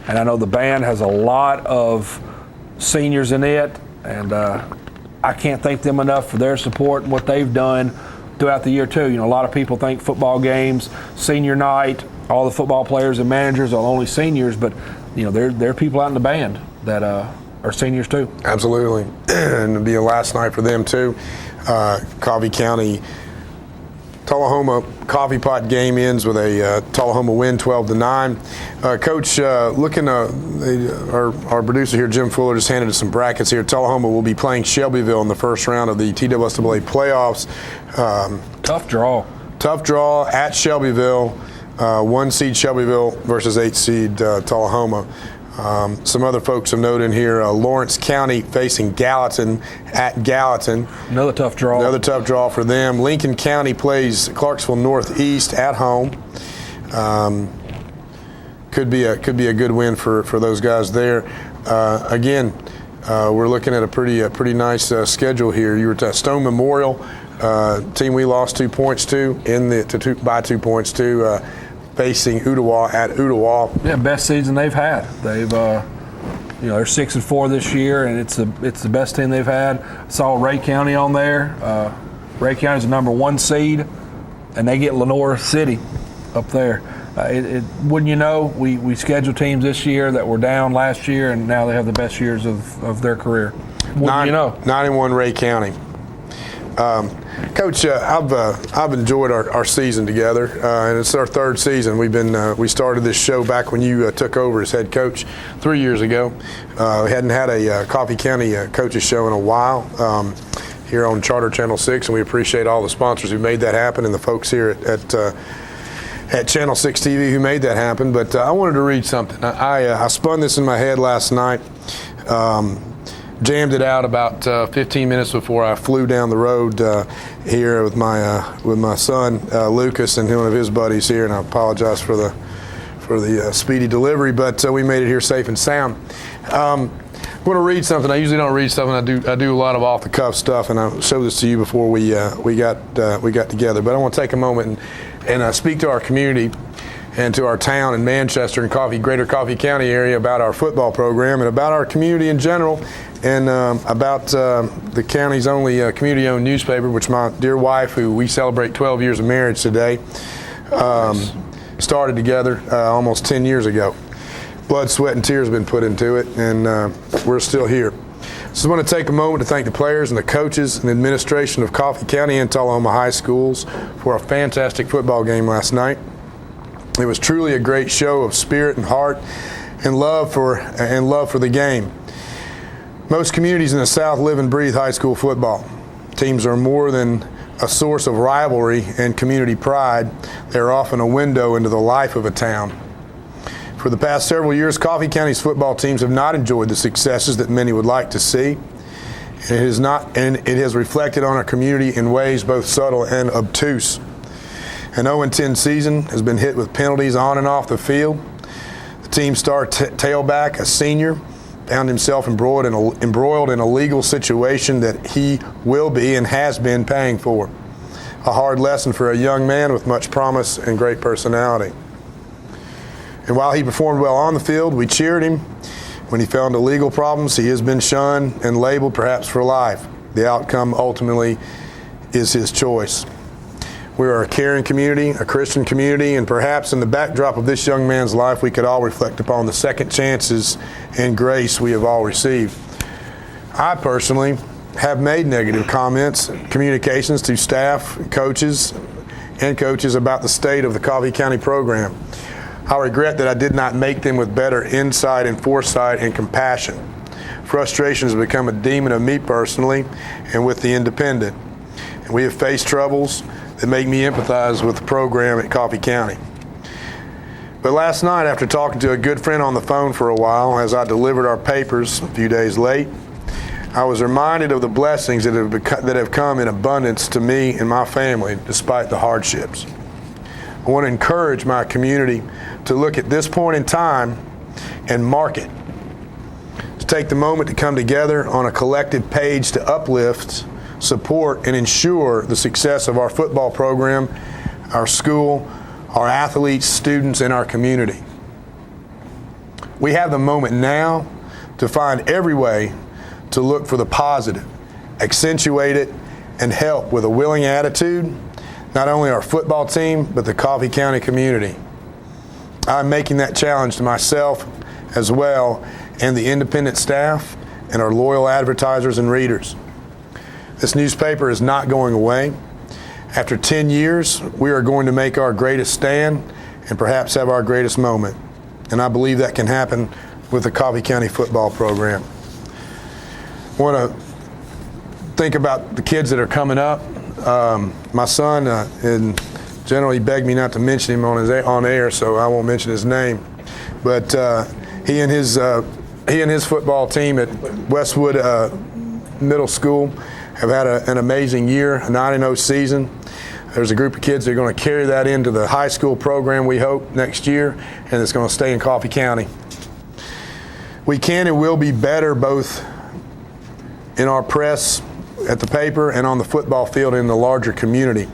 And I know the band has a lot of seniors in it, and I can't thank them enough for their support and what they've done throughout the year too. A lot of people think football games, senior night, all the football players and managers are only seniors, but there are people out in the band that are seniors too. Absolutely, and it'll be a last night for them too. Coffee County, Tullahoma Coffee Pot game ends with a Tullahoma win, 12-9. Coach, looking our producer here, Jim Fuller, just handed us some brackets here. Tullahoma will be playing Shelbyville in the first round of the TWSAA playoffs. Tough draw. Tough draw at Shelbyville. 1 seed Shelbyville versus 8 seed Tullahoma. Some other folks of note in here, Lawrence County facing Gallatin at Gallatin. Another tough draw. Another tough draw for them. Lincoln County plays Clarksville Northeast at home. Could be a good win for those guys there. Again, we're looking at a pretty nice schedule here. You were at Stone Memorial, team we lost 2 points to by 2 points to. Facing Ottawa at Ottawa. Yeah, best season they've had. They've they're 6-4 this year, and it's the best team they've had. I saw Ray County on there. Ray County's the number 1 seed, and they get Lenore City up there. Wouldn't you know, we scheduled teams this year that were down last year, and now they have the best years of their career. Wouldn't you know? 91 Ray County. Coach, I've enjoyed our season together, and it's our 3rd season. We started this show back when you took over as head coach 3 years ago. We hadn't had a Coffee County coaches show in a while here on Charter Channel 6, and we appreciate all the sponsors who made that happen and the folks here at Channel 6 TV who made that happen. But I wanted to read something. I spun this in my head last night. Jammed it out about 15 minutes before I flew down the road here with my son Lucas and one of his buddies here, and I apologize for the speedy delivery, but we made it here safe and sound. I'm going to read something. I usually don't read stuff, and I do a lot of off the cuff stuff, and I showed this to you before we got together. But I want to take a moment and speak to our community and to our town in Manchester and Greater Coffee County area about our football program and about our community in general, and about the county's only community-owned newspaper, which my dear wife, who we celebrate 12 years of marriage today, started together almost 10 years ago. Blood, sweat, and tears have been put into it, and we're still here. So I want to take a moment to thank the players and the coaches and the administration of Coffee County and Tullahoma High Schools for a fantastic football game last night. It was truly a great show of spirit and heart and love for the game. Most communities in the South live and breathe high school football. Teams are more than a source of rivalry and community pride. They're often a window into the life of a town. For the past several years, Coffee County's football teams have not enjoyed the successes that many would like to see. And it has reflected on our community in ways both subtle and obtuse. An 0-10 season has been hit with penalties on and off the field. The team's star tailback, a senior, found himself embroiled in a legal situation that he will be and has been paying for. A hard lesson for a young man with much promise and great personality. And while he performed well on the field, we cheered him. When he fell into legal problems, he has been shunned and labeled perhaps for life. The outcome ultimately is his choice. We are a caring community, a Christian community, and perhaps in the backdrop of this young man's life, we could all reflect upon the second chances and grace we have all received. I personally have made negative comments, communications to staff, coaches about the state of the Coffee County program. I regret that I did not make them with better insight and foresight and compassion. Frustration has become a demon of me personally and with the independent. And we have faced troubles that make me empathize with the program at Coffee County. But last night, after talking to a good friend on the phone for a while, as I delivered our papers a few days late, I was reminded of the blessings that have come in abundance to me and my family despite the hardships. I want to encourage my community to look at this point in time and mark it. To take the moment to come together on a collective page to uplift, support, and ensure the success of our football program, our school, our athletes, students, and our community. We have the moment now to find every way to look for the positive, accentuate it, and help with a willing attitude, not only our football team, but the Coffee County community. I'm making that challenge to myself as well, and the independent staff, and our loyal advertisers and readers. This newspaper is not going away. After 10 years, we are going to make our greatest stand and perhaps have our greatest moment. And I believe that can happen with the Coffee County football program. I want to think about the kids that are coming up. My son, and generally begged me not to mention him on air, so I won't mention his name. But he and his football team at Westwood Middle School have had an amazing year, a 9-0 season. There's a group of kids that are going to carry that into the high school program, we hope, next year, and it's going to stay in Coffee County. We can and will be better both in our press, at the paper, and on the football field in the larger community.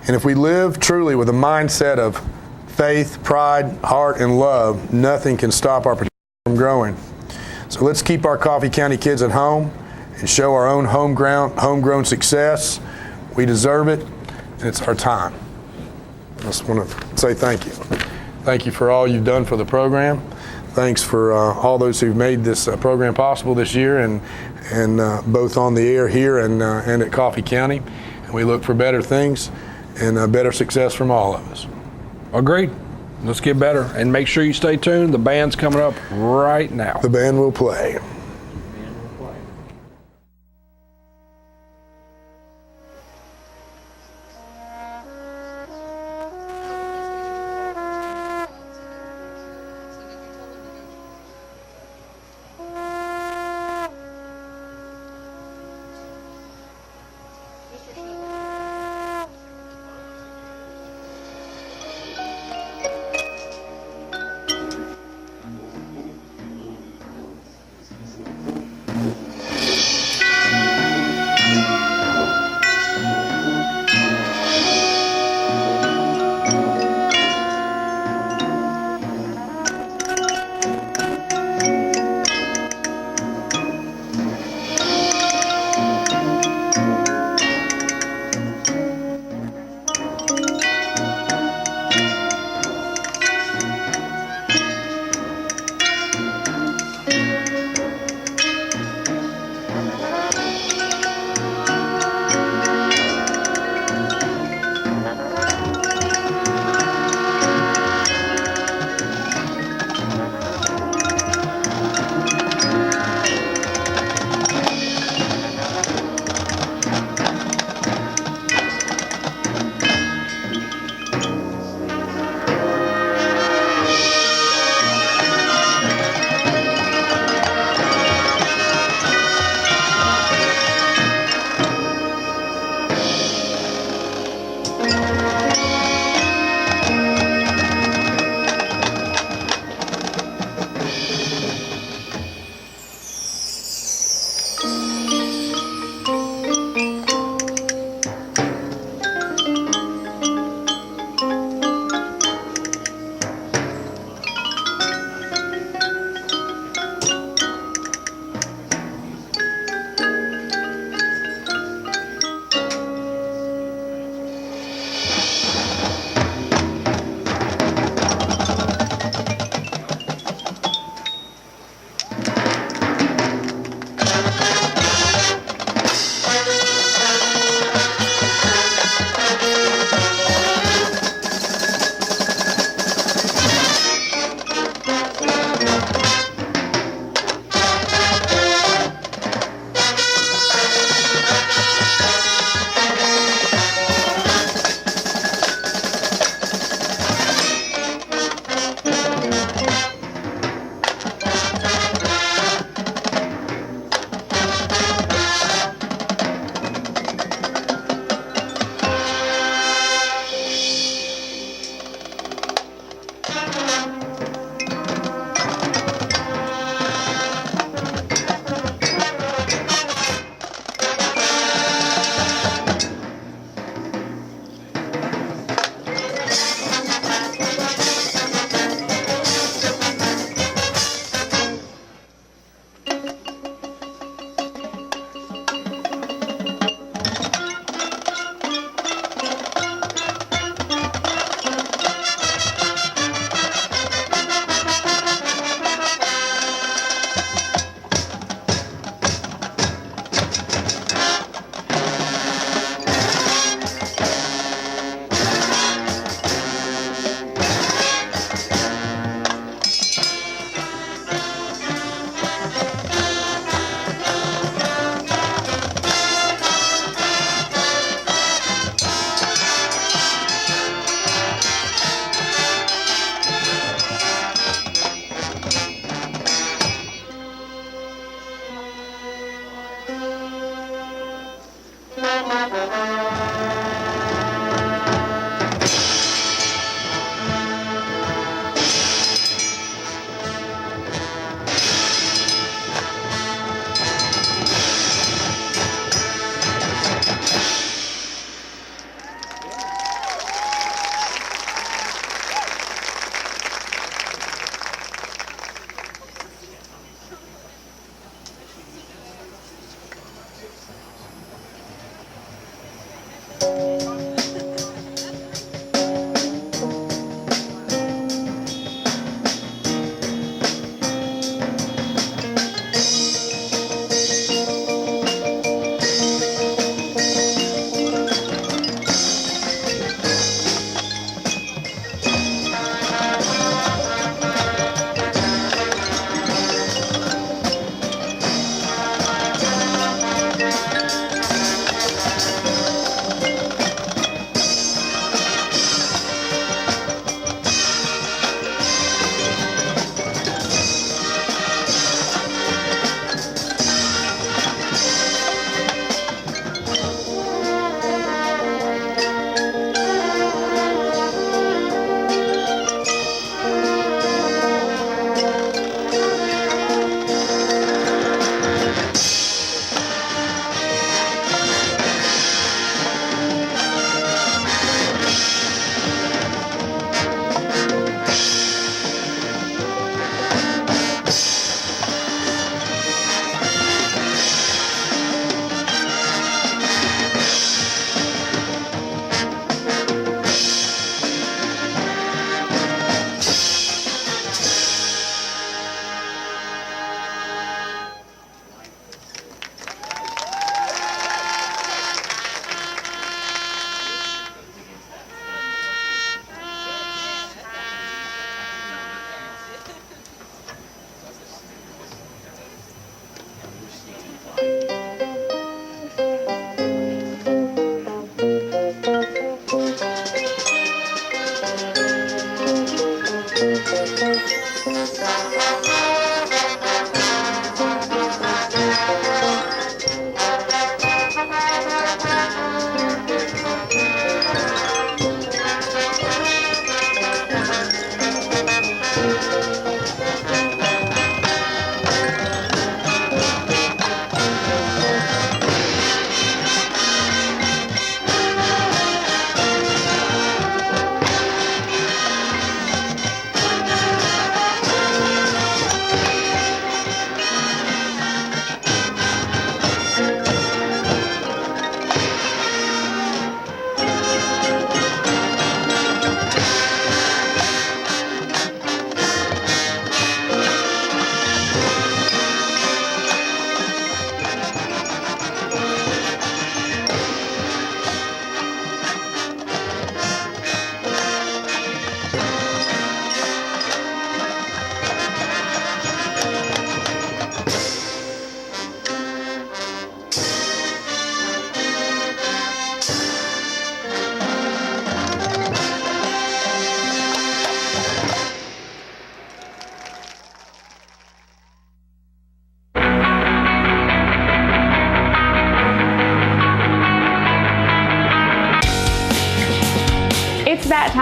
And if we live truly with a mindset of faith, pride, heart, and love, nothing can stop our potential from growing. So let's keep our Coffee County kids at home and show our own homegrown success. We deserve it, and it's our time. I just want to say thank you. Thank you for all you've done for the program. Thanks for all those who've made this program possible this year, and both on the air here and at Coffee County. And we look for better things and better success from all of us. Agreed. Let's get better, and make sure you stay tuned. The band's coming up right now. The band will play.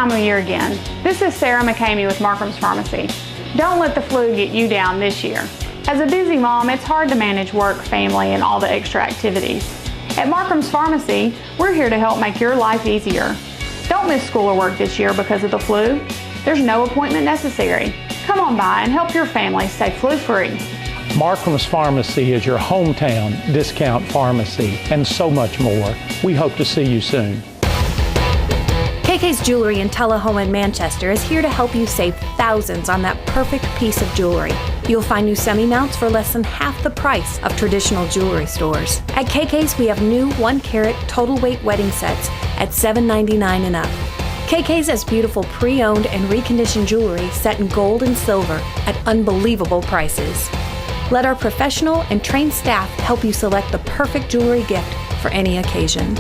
time of year again. This is Sarah McCamey with Markham's Pharmacy. Don't let the flu get you down this year. As a busy mom, it's hard to manage work, family, and all the extra activities. At Markham's Pharmacy, we're here to help make your life easier. Don't miss school or work this year because of the flu. There's no appointment necessary. Come on by and help your family stay flu-free. Markham's Pharmacy is your hometown discount pharmacy and so much more. We hope to see you soon. KK's Jewelry in Tullahoma and Manchester is here to help you save thousands on that perfect piece of jewelry. You'll find new semi-mounts for less than half the price of traditional jewelry stores. At KK's, we have new 1-carat total weight wedding sets at $7.99 and up. KK's has beautiful pre-owned and reconditioned jewelry set in gold and silver at unbelievable prices. Let our professional and trained staff help you select the perfect jewelry gift for any occasion.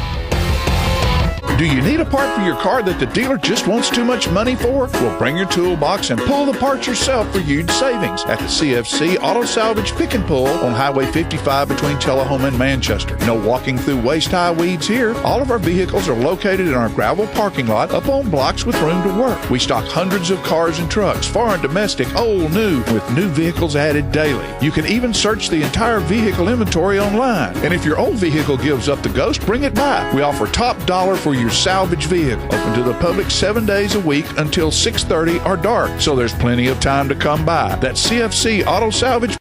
Do you need a part for your car that the dealer just wants too much money for? Well, bring your toolbox and pull the parts yourself for huge savings at the CFC Auto Salvage Pick and Pull on Highway 55 between Tullahoma and Manchester. No walking through waist-high weeds here. All of our vehicles are located in our gravel parking lot up on blocks with room to work. We stock hundreds of cars and trucks, foreign, domestic, old, new, with new vehicles added daily. You can even search the entire vehicle inventory online. And if your old vehicle gives up the ghost, bring it by. We offer top dollar for your salvage vehicle. Open to the public 7 days a week until 6:30 or dark, so there's plenty of time to come by. That's CFC Auto Salvage.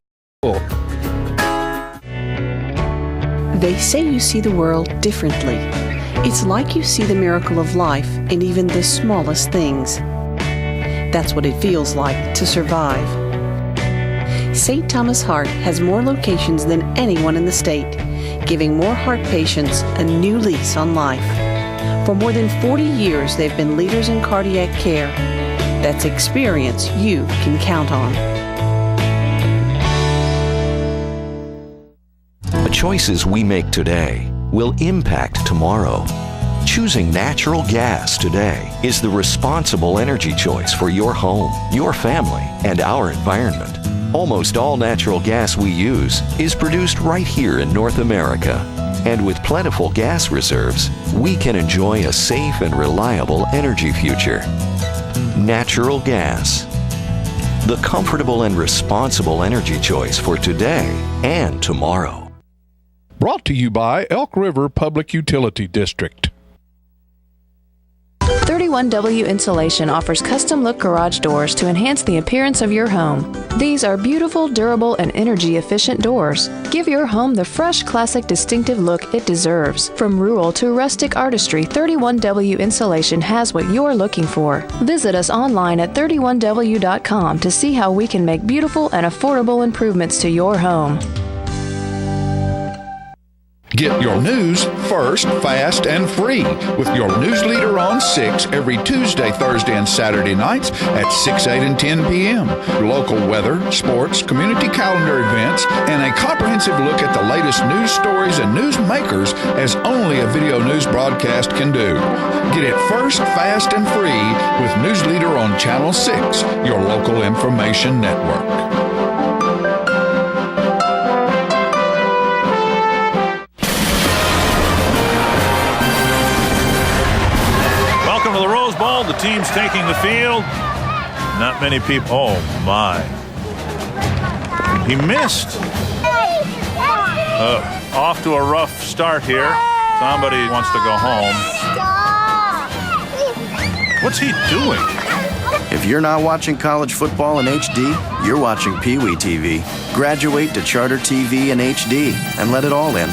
They say you see the world differently. It's like you see the miracle of life in even the smallest things. That's what it feels like to survive. St. Thomas Heart has more locations than anyone in the state, giving more heart patients a new lease on life. For more than 40 years, they've been leaders in cardiac care. That's experience you can count on. The choices we make today will impact tomorrow. Choosing natural gas today is the responsible energy choice for your home, your family, and our environment. Almost all natural gas we use is produced right here in North America. And with plentiful gas reserves, we can enjoy a safe and reliable energy future. Natural gas. The comfortable and responsible energy choice for today and tomorrow. Brought to you by Elk River Public Utility District. 31W Insulation offers custom-look garage doors to enhance the appearance of your home. These are beautiful, durable, and energy-efficient doors. Give your home the fresh, classic, distinctive look it deserves. From rural to rustic artistry, 31W Insulation has what you're looking for. Visit us online at 31W.com to see how we can make beautiful and affordable improvements to your home. Get your news first, fast, and free with your news leader on 6 every Tuesday, Thursday, and Saturday nights at 6, 8, and 10 p.m. Local weather, sports, community calendar events, and a comprehensive look at the latest news stories and news makers as only a video news broadcast can do. Get it first, fast, and free with News Leader on Channel 6, your local information network. Welcome to the Rose Bowl. The team's taking the field. Not many people. Oh, my. He missed. Off to a rough start here. Somebody wants to go home. What's he doing? If you're not watching college football in HD, you're watching Pee Wee TV. Graduate to Charter TV in HD and let it all in.